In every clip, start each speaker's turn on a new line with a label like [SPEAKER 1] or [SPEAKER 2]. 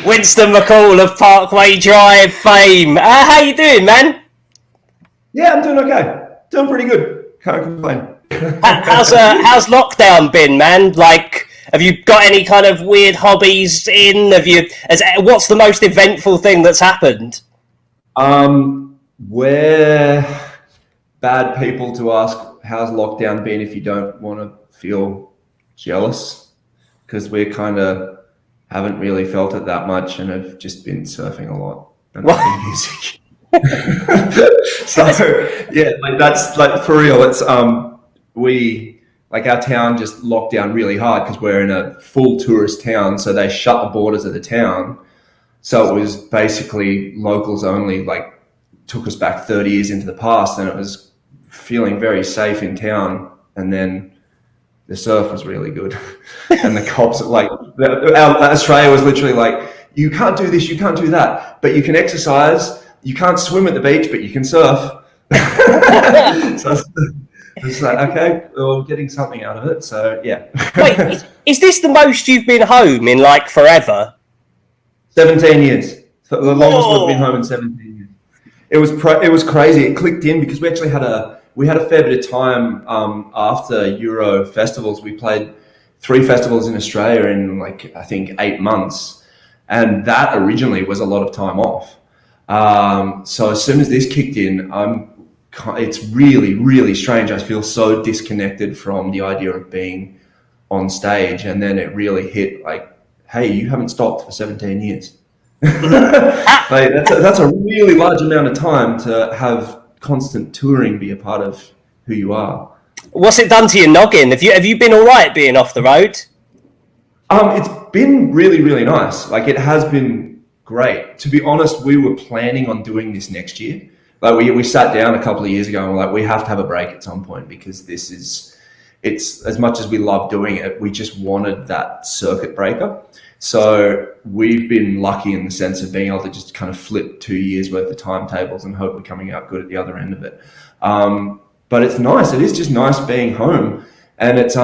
[SPEAKER 1] Winston McCall of Parkway Drive fame. How you doing, man?
[SPEAKER 2] Yeah, I'm doing okay. Doing pretty good. Can't complain.
[SPEAKER 1] How's lockdown been, man? Like, have you got any kind of weird hobbies in? What's the most eventful thing that's happened?
[SPEAKER 2] We're bad people to ask how's lockdown been if you don't want to feel jealous, because we kind of haven't really felt it that much and have just been surfing a lot and writing music. So yeah, like that's like for real. It's we like our town just locked down really hard because we're in a full tourist town, so they shut the borders of the town. So it was basically locals only. Like, took us back 30 years into the past, and it was feeling very safe in town. And then the surf was really good, and the cops Australia was literally like, you can't do this, you can't do that, but you can exercise. You can't swim at the beach, but you can surf. So it's like, okay, we're getting something out of it. So yeah.
[SPEAKER 1] Wait, is this the most you've been home in like forever?
[SPEAKER 2] 17 years. So the longest we've been home in 17 years. It was crazy. It clicked in because we actually had a fair bit of time after Euro festivals. We played 3 festivals in Australia in like I think 8 months, and that originally was a lot of time off. So as soon as this kicked in, it's really, really strange. I feel so disconnected from the idea of being on stage, and then it really hit like, hey, you haven't stopped for 17 years. Like that's a really large amount of time to have constant touring be a part of who you are.
[SPEAKER 1] What's it done to your noggin? Have you been all right being off the road?
[SPEAKER 2] It's been really, really nice. Like, it has been great. To be honest, we were planning on doing this next year. Like, we sat down a couple of years ago and we're like, we have to have a break at some point, because it's as much as we love doing it, we just wanted that circuit breaker. So we've been lucky in the sense of being able to just kind of flip 2 years worth of timetables and hope we're coming out good at the other end of it. But it's nice. It is just nice being home. And it's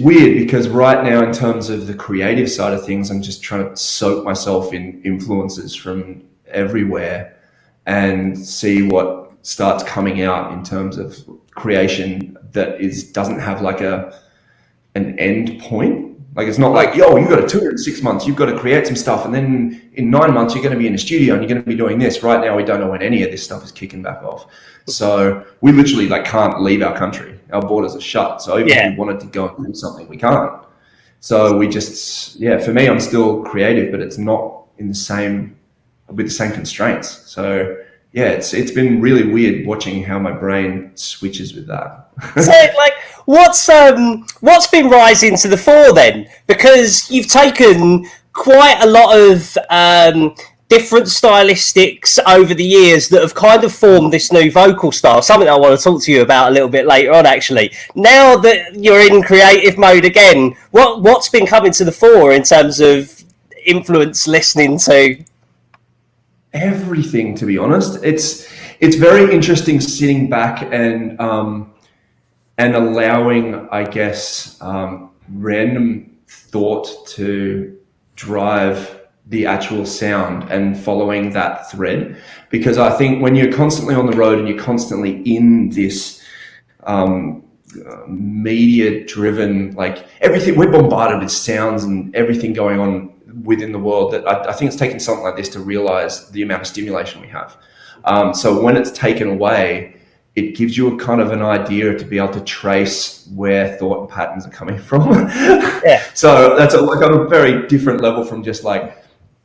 [SPEAKER 2] weird because right now, in terms of the creative side of things, I'm just trying to soak myself in influences from everywhere and see what starts coming out in terms of creation that doesn't have like an end point. Like, it's not like, yo, you got to tour in 6 months, you've got to create some stuff, and then in 9 months you're going to be in a studio and you're going to be doing this. Right now we don't know when any of this stuff is kicking back off. So we literally like can't leave our country. Our borders are shut. So even if we wanted to go and do something, we can't. So we just, for me, I'm still creative, but it's not with the same constraints. So yeah, it's been really weird watching how my brain switches with that.
[SPEAKER 1] So, like, what's been rising to the fore then? Because you've taken quite a lot of different stylistics over the years that have kind of formed this new vocal style, something I want to talk to you about a little bit later on, actually. Now that you're in creative mode again, what's been coming to the fore in terms of influence listening to?
[SPEAKER 2] Everything, to be honest. It's very interesting sitting back and allowing, I guess, random thought to drive the actual sound and following that thread. Because I think when you're constantly on the road and you're constantly in this media driven, like, everything, we're bombarded with sounds and everything going on within the world, that I think it's taken something like this to realize the amount of stimulation we have. So when it's taken away, it gives you a kind of an idea to be able to trace where thought and patterns are coming from. So that's on a very different level from just like,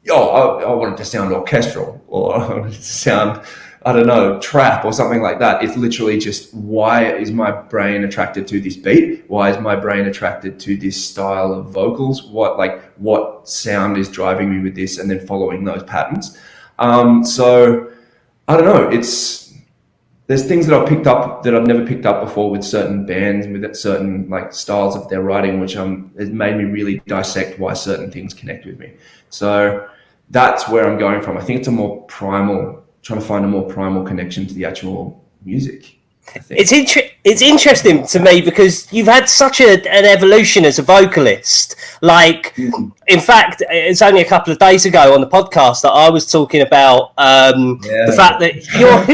[SPEAKER 2] I want it to sound orchestral, or I want it to sound, I don't know, trap or something like that. It's literally just, why is my brain attracted to this beat? Why is my brain attracted to this style of vocals? What sound is driving me with this? And then following those patterns. So I don't know, there's things that I've picked up that I've never picked up before with certain bands, with certain like styles of their writing, which has made me really dissect why certain things connect with me. So that's where I'm going from. I think it's trying to find a more primal connection to the actual music.
[SPEAKER 1] It's it's interesting to me because you've had such an evolution as a vocalist. Like, in fact, it's only a couple of days ago on the podcast that I was talking about the fact that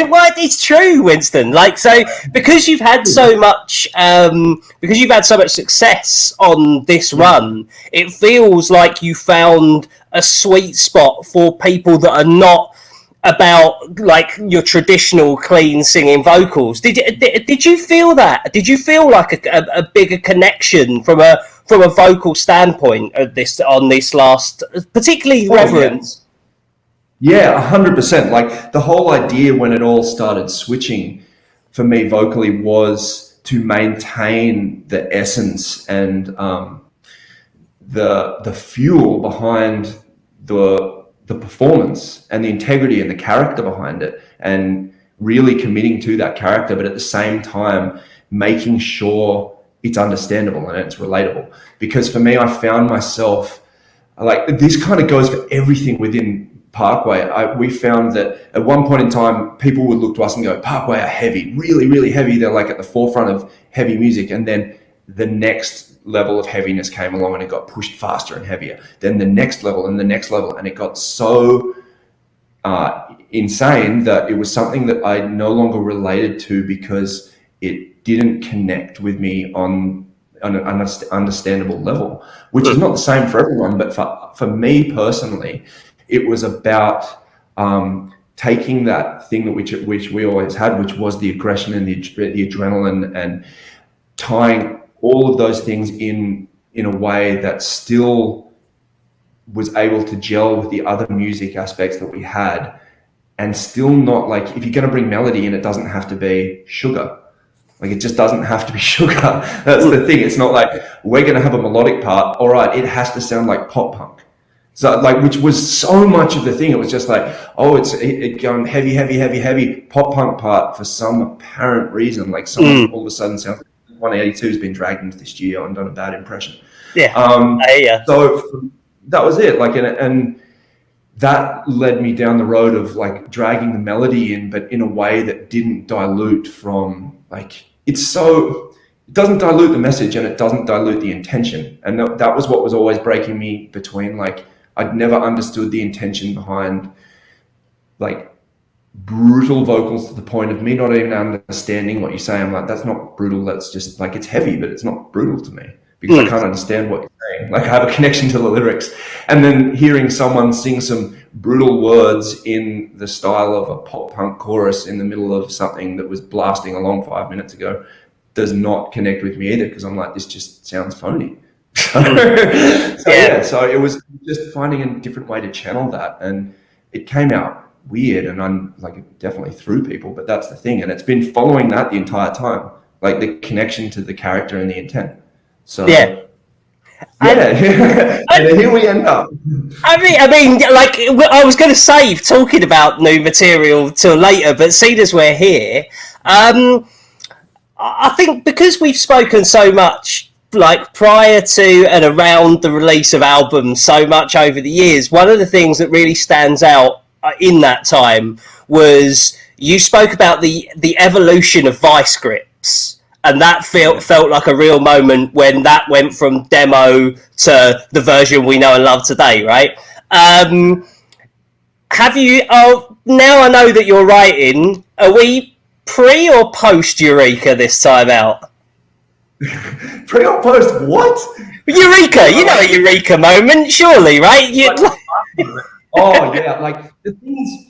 [SPEAKER 1] well, it's true, Winston. Like, so because you've had so much, success on this run, it feels like you found a sweet spot for people that are not about like your traditional clean singing vocals. Did you feel that? Did you feel like a bigger connection from a vocal standpoint of this on this last, particularly Reverance?
[SPEAKER 2] Yeah, 100%. Like the whole idea when it all started switching for me vocally was to maintain the essence and the fuel behind the performance and the integrity and the character behind it, and really committing to that character, but at the same time making sure it's understandable and it's relatable. Because for me, I found myself like, this kind of goes for everything within Parkway. We found that at one point in time, people would look to us and go, Parkway are heavy, really, really heavy. They're like at the forefront of heavy music. And then the next level of heaviness came along and it got pushed faster and heavier. Then the next level and the next level. And it got so insane that it was something that I no longer related to because it didn't connect with me on an understandable level, which is not the same for everyone. But for me personally, it was about taking that thing which we always had, which was the aggression and the adrenaline, and tying all of those things in a way that still was able to gel with the other music aspects that we had, and still not like, if you're going to bring melody in, it doesn't have to be sugar. Like, it just doesn't have to be sugar. That's the thing. It's not like we're going to have a melodic part. All right, it has to sound like pop punk. So like, which was so much of the thing. It was just like, oh, it going heavy pop punk part for some apparent reason. Like someone all of a sudden sounds like 182 has been dragged into this studio and done a bad impression.
[SPEAKER 1] Yeah.
[SPEAKER 2] So that was it. Like, and that led me down the road of like dragging the melody in, but in a way that didn't dilute from like, it doesn't dilute the message and it doesn't dilute the intention. And that was what was always breaking me between, like, I'd never understood the intention behind like brutal vocals to the point of me not even understanding what you say. I'm like, that's not brutal. That's just like, it's heavy, but it's not brutal to me because I can't understand what you're saying. Like, I have a connection to the lyrics. And then hearing someone sing some brutal words in the style of a pop punk chorus in the middle of something that was blasting along 5 minutes ago does not connect with me either, because I'm like, this just sounds phony. So it was just finding a different way to channel that, and it came out weird, and I'm like, it definitely threw people, but that's the thing, and it's been following that the entire time, like the connection to the character and the intent. So and here we end up.
[SPEAKER 1] I mean, like, I was going to save talking about new material till later, but seeing as we're here, I think because we've spoken so much, like, prior to and around the release of albums so much over the years, one of the things that really stands out in that time was you spoke about the evolution of vice grips. And that felt like a real moment when that went from demo to the version we know and love today, right? Have you? Oh, now I know that you're writing. Are we pre or post Eureka this time out?
[SPEAKER 2] Pre or post what?
[SPEAKER 1] Eureka, you know a Eureka moment, surely, right?
[SPEAKER 2] Oh yeah, like the thing is,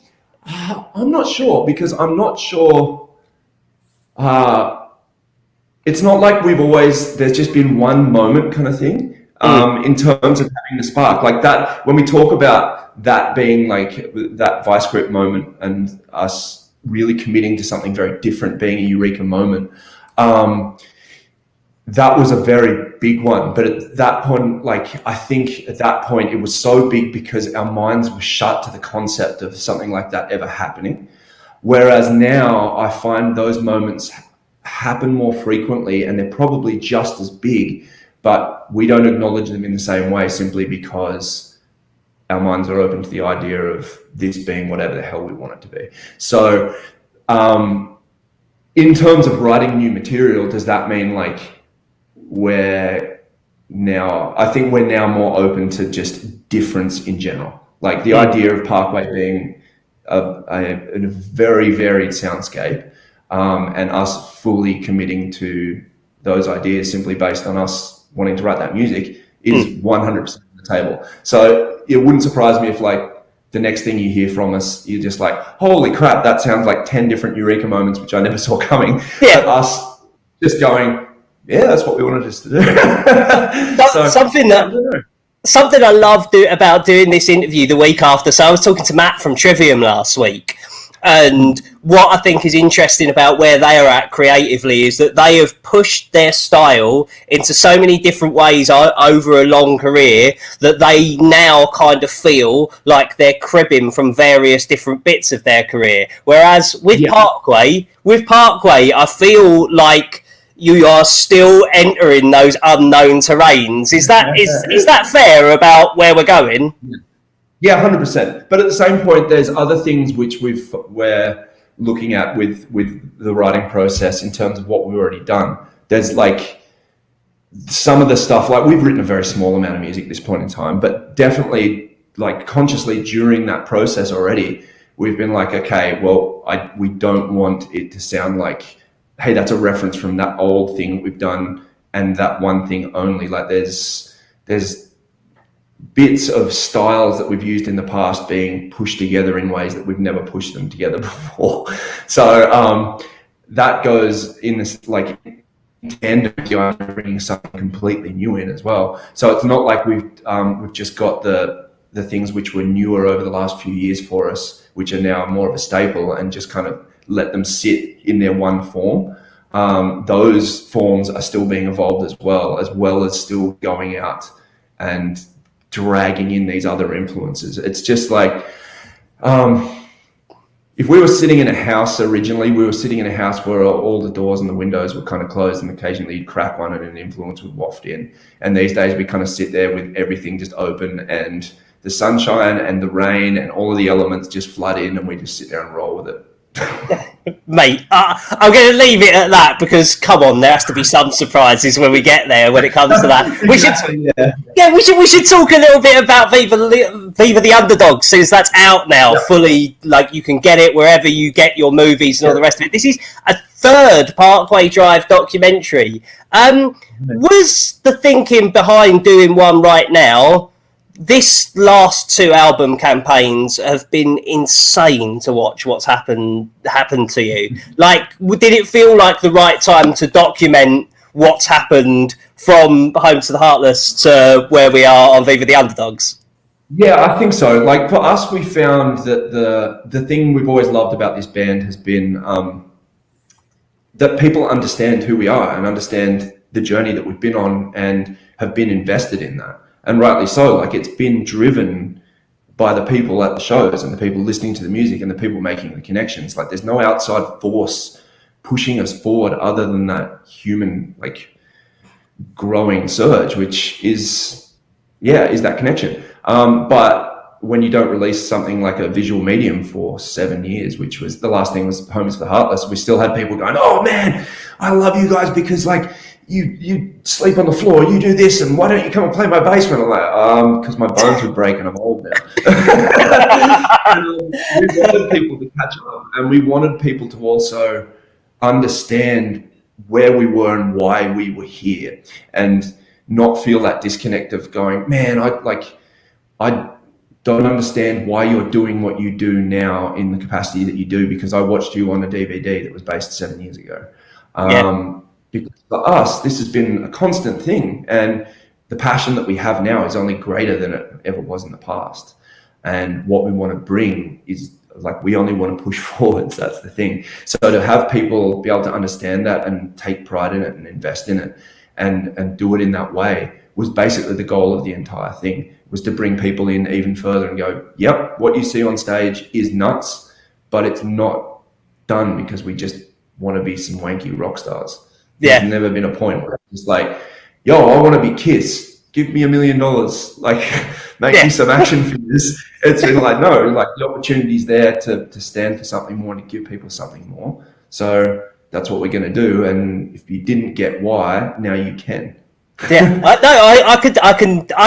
[SPEAKER 2] I'm not sure, because I'm not sure. It's not like there's just been one moment kind of thing in terms of having the spark like that. When we talk about that being like that vice grip moment and us really committing to something very different being a Eureka moment, that was a very big one. But at that point, like, I think at that point it was so big because our minds were shut to the concept of something like that ever happening. Whereas now I find those moments happen more frequently, and they're probably just as big, but we don't acknowledge them in the same way simply because our minds are open to the idea of this being whatever the hell we want it to be. So in terms of writing new material, does that mean like I think we're now more open to just difference in general. Like the idea of Parkway being a very varied soundscape, and us fully committing to those ideas simply based on us wanting to write that music is 100% on the table. So it wouldn't surprise me if like the next thing you hear from us, you're just like, holy crap, that sounds like 10 different eureka moments, which I never saw coming.
[SPEAKER 1] Yeah.
[SPEAKER 2] But us just going, yeah, that's what we wanted us to do.
[SPEAKER 1] Something I love about doing this interview the week after. So I was talking to Matt from Trivium last week, and what I think is interesting about where they are at creatively is that they have pushed their style into so many different ways over a long career that they now kind of feel like they're cribbing from various different bits of their career. Whereas with Parkway, I feel like you are still entering those unknown terrains. Is that fair about where we're going?
[SPEAKER 2] Yeah, 100%. But at the same point, there's other things which we're looking at with the writing process in terms of what we've already done. There's like some of the stuff, like we've written a very small amount of music at this point in time, but definitely like consciously during that process already, we've been like, okay, well, we don't want it to sound like, hey, that's a reference from that old thing we've done and that one thing only. Like there's bits of styles that we've used in the past being pushed together in ways that we've never pushed them together before. So that goes in this like tandem with bringing something completely new in as well. So it's not like we've just got the things which were newer over the last few years for us, which are now more of a staple, and just kind of let them sit in their one form. Those forms are still being evolved as well as still going out and dragging in these other influences. It's just like, if we were sitting in a house originally, we were sitting in a house where all the doors and the windows were kind of closed, and occasionally you'd crack one and an influence would waft in. And these days we kind of sit there with everything just open, and the sunshine and the rain and all of the elements just flood in, and we just sit there and roll with it.
[SPEAKER 1] Mate, I'm going to leave it at that, because come on, there has to be some surprises when we get there when it comes to that. We should talk a little bit about Viva the Underdogs, since that's out now fully. Like you can get it wherever you get your movies and all the rest of it. This is a third Parkway Drive documentary. Was the thinking behind doing one right now? This last two album campaigns have been insane to watch. What's happened to you? Like, did it feel like the right time to document what's happened from Home to the Heartless to where we are on Viva the Underdogs?
[SPEAKER 2] Yeah, I think so. Like for us, we found that the thing we've always loved about this band has been that people understand who we are and understand the journey that we've been on and have been invested in that. And rightly so. Like it's been driven by the people at the shows and the people listening to the music and the people making the connections. Like there's no outside force pushing us forward other than that human, like, growing surge, which is that connection. But when you don't release something like a visual medium for 7 years, which was the last thing was Home to the Heartless, we still had people going, oh man, I love you guys because like you sleep on the floor, you do this, and why don't you come and play my basement? I'm like, because my bones would break and I'm old now. We wanted people to catch up, and we wanted people to also understand where we were and why we were here, and not feel that disconnect of going, man, I don't understand why you're doing what you do now in the capacity that you do, because I watched you on a DVD that was based 7 years ago. Because for us, this has been a constant thing, and the passion that we have now is only greater than it ever was in the past. And what we want to bring is like, we only want to push forwards. That's the thing. So to have people be able to understand that and take pride in it and invest in it and do it in that way was basically the goal of the entire thing, was to bring people in even further and go, yep, what you see on stage is nuts, but it's not done because we just want to be some wanky rock stars.
[SPEAKER 1] Yeah.
[SPEAKER 2] There's never been a point where it's like, yo, I want to be Kiss. Give me $1 million. Like, make me some action figures. It's been like, no, like the opportunity's there to stand for something more and to give people something more. So that's what we're going to do. And if you didn't get why, now you can.
[SPEAKER 1] Yeah, I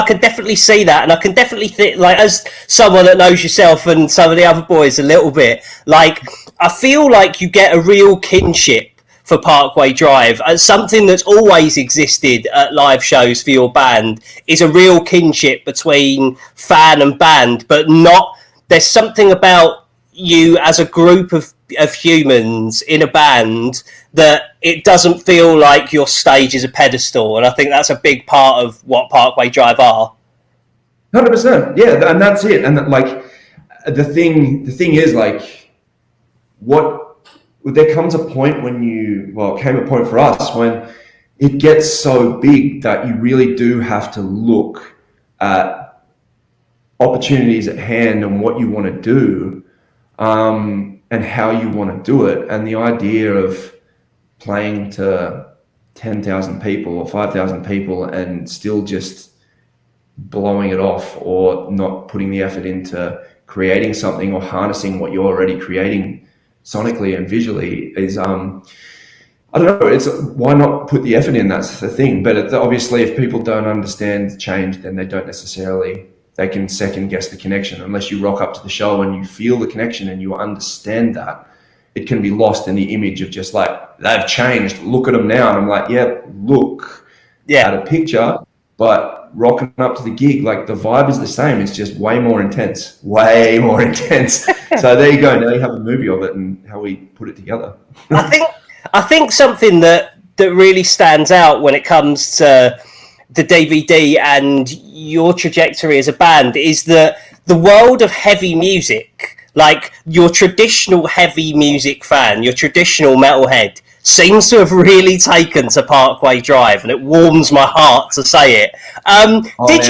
[SPEAKER 1] could definitely see that, and I can definitely think, like, as someone that knows yourself and some of the other boys a little bit, like, I feel like you get a real kinship for Parkway Drive. Something that's always existed at live shows for your band is a real kinship between fan and band, but not. There's something about you as a group of humans in a band that it doesn't feel like your stage is a pedestal, and I think that's a big part of what Parkway Drive are.
[SPEAKER 2] 100%, yeah, and that's it. And like the thing is, like, what there comes a point when it came a point for us when it gets so big that you really do have to look at opportunities at hand and what you want to do, and how you want to do it. And the idea of playing to 10,000 people or 5,000 people and still just blowing it off, or not putting the effort into creating something or harnessing what you're already creating sonically and visually is, I don't know, it's why not put the effort in? That's the thing. But obviously, if people don't understand change, then they can second guess the connection. Unless you rock up to the show and you feel the connection and you understand that, it can be lost in the image of just like, they've changed, look at them now. And I'm like, yeah, look at a picture, but rocking up to the gig, like, the vibe is the same. It's just way more intense. So there you go. Now you have a movie of it and how we put it together.
[SPEAKER 1] I think something that really stands out when it comes to the DVD and your trajectory as a band is that the world of heavy music, like your traditional heavy music fan, your traditional metalhead, seems to have really taken to Parkway Drive, and it warms my heart to say it. Did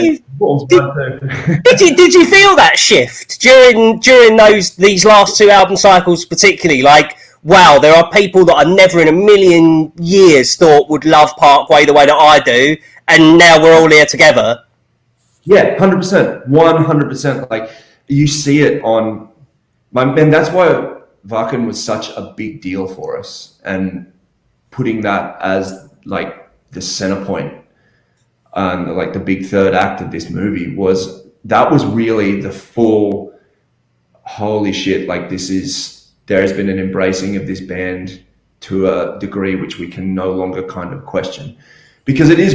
[SPEAKER 1] you feel that shift during these last two album cycles, particularly? Like, wow, there are people that I never in a million years thought would love Parkway the way that I do, and now we're all here together.
[SPEAKER 2] Yeah, 100%, 100%. Like, you see it on and that's why Vaken was such a big deal for us, and putting that as like the center point and like the big third act of this movie was really the full holy shit, like, there has been an embracing of this band to a degree which we can no longer kind of question, because this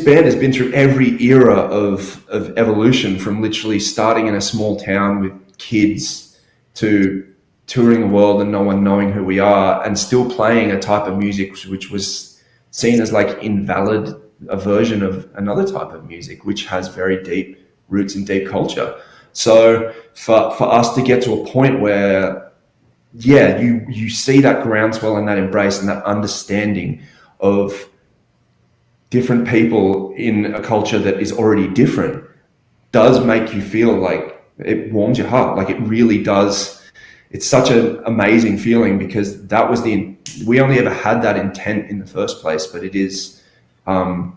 [SPEAKER 2] band has been through every era of evolution, from literally starting in a small town with kids to touring the world and no one knowing who we are, and still playing a type of music which was seen as like invalid, a version of another type of music which has very deep roots and deep culture. So for us to get to a point where, yeah, you see that groundswell and that embrace and that understanding of different people in a culture that is already different, does make you feel like it warms your heart. Like, it really does. It's such an amazing feeling, because that was we only ever had that intent in the first place, but it is, I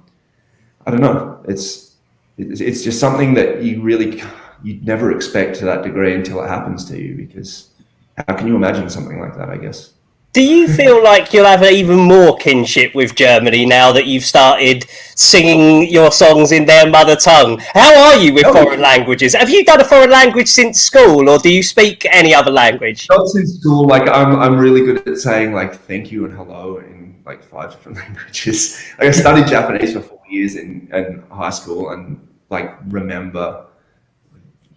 [SPEAKER 2] don't know. It's just something that you'd never expect to that degree until it happens to you, because how can you imagine something like that, I guess?
[SPEAKER 1] Do you feel like you'll have even more kinship with Germany now that you've started singing your songs in their mother tongue? How are you with foreign languages? Have you done a foreign language since school, or do you speak any other language?
[SPEAKER 2] Not since school. Like, I'm really good at saying like thank you and hello in like 5 different languages. Like, I studied Japanese for 4 years in high school, and like remember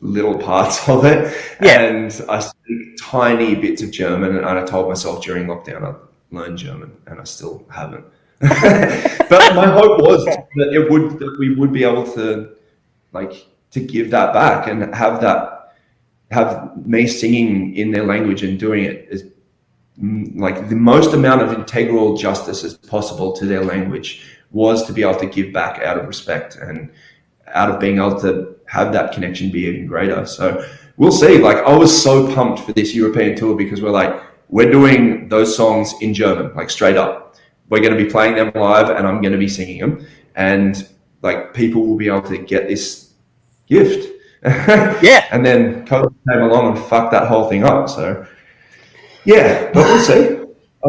[SPEAKER 2] little parts of it.
[SPEAKER 1] Yeah.
[SPEAKER 2] And I speak tiny bits of German, and I told myself during lockdown I'd learn German, and I still haven't. But my hope was that we would be able to give that back, and have me singing in their language and doing it as like the most amount of integral justice as possible to their language, was to be able to give back out of respect and out of being able to have that connection be even greater. So we'll see. Like, I was so pumped for this European tour, because we're doing those songs in German, like straight up. We're going to be playing them live, and I'm going to be singing them, and like people will be able to get this gift.
[SPEAKER 1] Yeah.
[SPEAKER 2] And then COVID came along and fucked that whole thing up. So Yeah, but we'll see.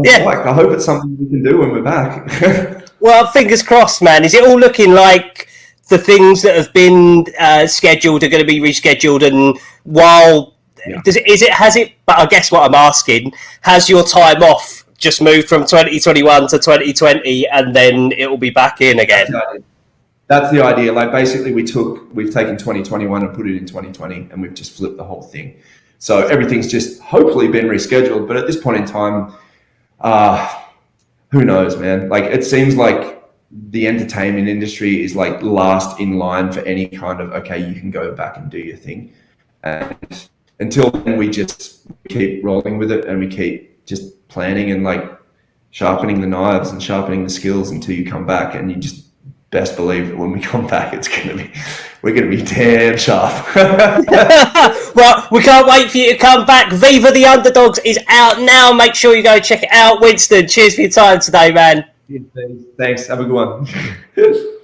[SPEAKER 1] Yeah.
[SPEAKER 2] I hope it's something we can do when we're back.
[SPEAKER 1] Well, fingers crossed, man. Is it all looking like the things that have been scheduled are going to be rescheduled? And while but I guess what I'm asking, has your time off just moved from 2021 to 2020 and then it will be back in again?
[SPEAKER 2] That's the idea. Like basically we've taken 2021 and put it in 2020 and we've just flipped the whole thing. So everything's just hopefully been rescheduled. But at this point in time, who knows, man? Like it seems like the entertainment industry is like last in line for any kind of, okay, you can go back and do your thing. And until then we just keep rolling with it and we keep just planning and like sharpening the knives and sharpening the skills until you come back, and you just best believe that when we come back, we're gonna be damn sharp.
[SPEAKER 1] Well, we can't wait for you to come back. Viva the Underdogs is out now. Make sure you go check it out. Winston, cheers for your time today, man.
[SPEAKER 2] Thanks. Have a good one.